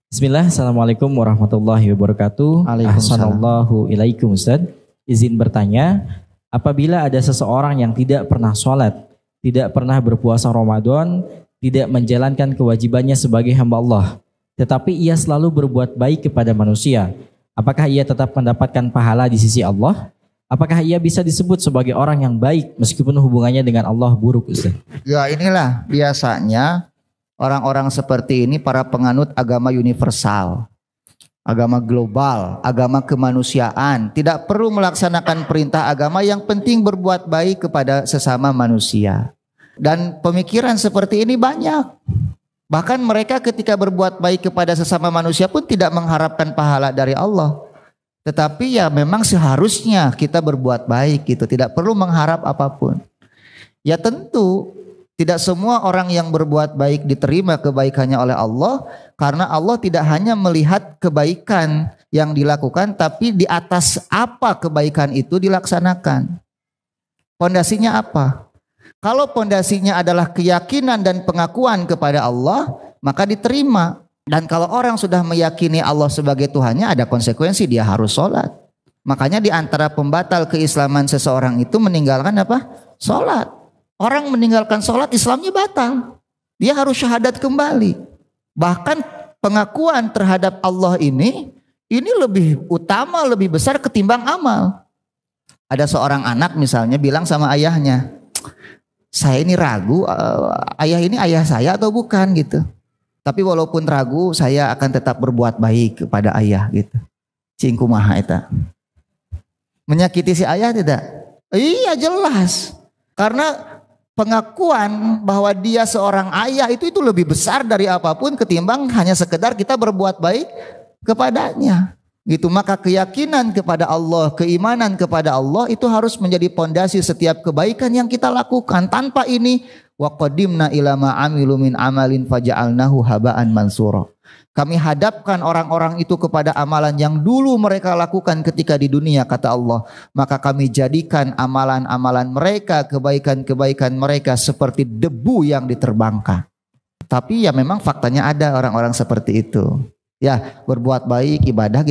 Bismillah, Assalamualaikum warahmatullahi wabarakatuh. Waalaikumsalam. Ahsanallahu ilaikum Ustaz. Izin bertanya, apabila ada seseorang yang tidak pernah sholat, tidak pernah berpuasa Ramadan, tidak menjalankan kewajibannya sebagai hamba Allah, tetapi ia selalu berbuat baik kepada manusia, apakah ia tetap mendapatkan pahala di sisi Allah? Apakah ia bisa disebut sebagai orang yang baik meskipun hubungannya dengan Allah buruk, Ustaz? Ya, inilah biasanya orang-orang seperti ini para penganut agama universal, agama global, agama kemanusiaan, tidak perlu melaksanakan perintah agama, yang penting berbuat baik kepada sesama manusia. Dan pemikiran seperti ini banyak. Bahkan mereka ketika berbuat baik kepada sesama manusia pun tidak mengharapkan pahala dari Allah. Tetapi ya memang seharusnya kita berbuat baik gitu, tidak perlu mengharap apapun. Ya tentu tidak semua orang yang berbuat baik diterima kebaikannya oleh Allah, karena Allah tidak hanya melihat kebaikan yang dilakukan, tapi di atas apa kebaikan itu dilaksanakan. Pondasinya apa? Kalau pondasinya adalah keyakinan dan pengakuan kepada Allah, maka diterima. Dan kalau orang sudah meyakini Allah sebagai Tuhannya, ada konsekuensi, dia harus sholat. Makanya di antara pembatal keislaman seseorang itu meninggalkan apa? Sholat. Orang meninggalkan sholat, Islamnya batal. Dia harus syahadat kembali. Bahkan pengakuan terhadap Allah ini lebih utama, lebih besar ketimbang amal. Ada seorang anak misalnya bilang sama ayahnya, saya ini ragu, ayah ini ayah saya atau bukan gitu. Tapi walaupun ragu, saya akan tetap berbuat baik kepada ayah gitu. Cing kumaha eta. Menyakiti si ayah tidak? Iya jelas. Karena pengakuan bahwa dia seorang ayah itu lebih besar dari apapun ketimbang hanya sekedar kita berbuat baik kepadanya. Gitu, maka keyakinan kepada Allah, keimanan kepada Allah itu harus menjadi pondasi setiap kebaikan yang kita lakukan. Tanpa ini, wa qadimna ila ma amilu min amalin faja'alnahu haba'an mansura. Kami hadapkan orang-orang itu kepada amalan yang dulu mereka lakukan ketika di dunia, kata Allah. Maka kami jadikan amalan-amalan mereka, kebaikan-kebaikan mereka seperti debu yang diterbangkan. Tapi ya memang faktanya ada orang-orang seperti itu. Ya, berbuat baik, ibadah,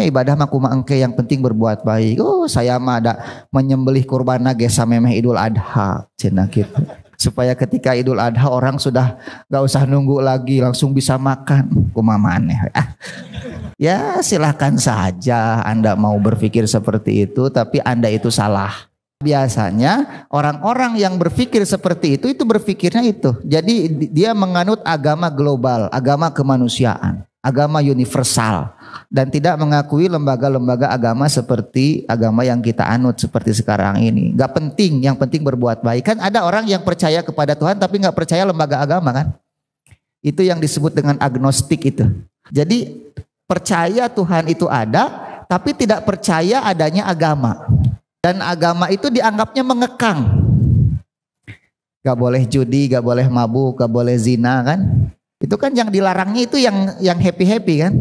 ibadah mah kumaha engke, yang penting berbuat baik. Oh, saya mah ada menyembelih kurban ge samemeh Idul Adha, cenah gitu. Supaya ketika Idul Adha orang sudah gak usah nunggu lagi, langsung bisa makan. Kumaha maneh. Ya, silahkan saja Anda mau berpikir seperti itu, tapi Anda itu salah. Biasanya orang-orang yang berpikir seperti itu berpikirnya itu. Jadi dia menganut agama global, agama kemanusiaan, agama universal, dan tidak mengakui lembaga-lembaga agama seperti agama yang kita anut seperti sekarang ini. Gak penting, yang penting berbuat baik. Kan ada orang yang percaya kepada Tuhan tapi gak percaya lembaga agama kan. Itu yang disebut dengan agnostik itu. Jadi percaya Tuhan itu ada tapi tidak percaya adanya agama. Dan agama itu dianggapnya mengekang. Gak boleh judi, gak boleh mabuk, gak boleh zina kan. Itu kan yang dilarangnya itu yang happy-happy kan.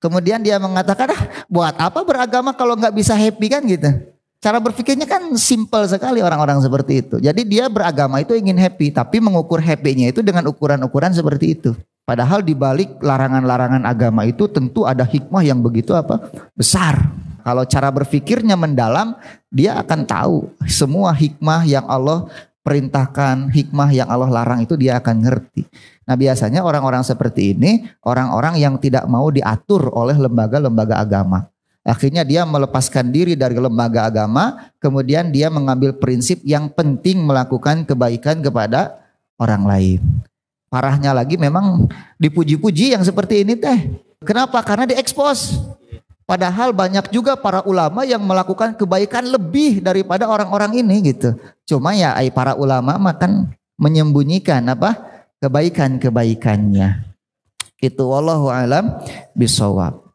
Kemudian dia mengatakan, buat apa beragama kalau nggak bisa happy kan gitu. Cara berpikirnya kan simple sekali orang-orang seperti itu. Jadi dia beragama itu ingin happy, tapi mengukur happy-nya itu dengan ukuran-ukuran seperti itu. Padahal di balik larangan-larangan agama itu tentu ada hikmah yang begitu besar. Kalau cara berpikirnya mendalam, dia akan tahu semua hikmah yang Allah perintahkan, hikmah yang Allah larang itu dia akan ngerti. Nah biasanya orang-orang seperti ini, orang-orang yang tidak mau diatur oleh lembaga-lembaga agama. Akhirnya dia melepaskan diri dari lembaga agama, kemudian dia mengambil prinsip yang penting melakukan kebaikan kepada orang lain. Parahnya lagi memang dipuji-puji yang seperti ini teh. Kenapa? Karena diekspos. Padahal banyak juga para ulama yang melakukan kebaikan lebih daripada orang-orang ini gitu. Cuma ya para ulama makan menyembunyikan kebaikan-kebaikannya. Itu wallahu alam bisawab.